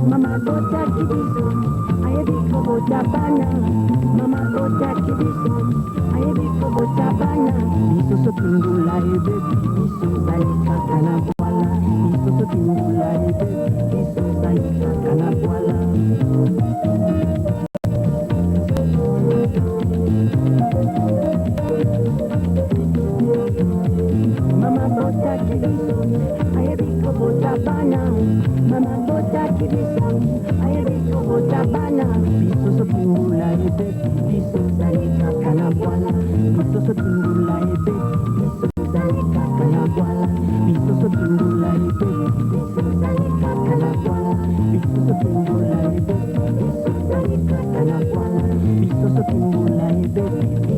Mama bota kibiso, aye biko bota bana. Mama bota kibiso, aye biko bota bana. Biso so tundula ebe, biso zalika kana boala. Biso so tundula ebe, biso zalika kana boala. Mama bota kibiso, aye biko bota bana. Mama bota kibiso, aye biko bota bana. Biso so tundula ebe, biso zalika kana boala. Biso so tundula ebe, biso zalika kana boala. Biso so tundula ebe, biso zalika kana boala. Biso so tundula ebe, biso zalika kana boala. Biso so tundula ebe.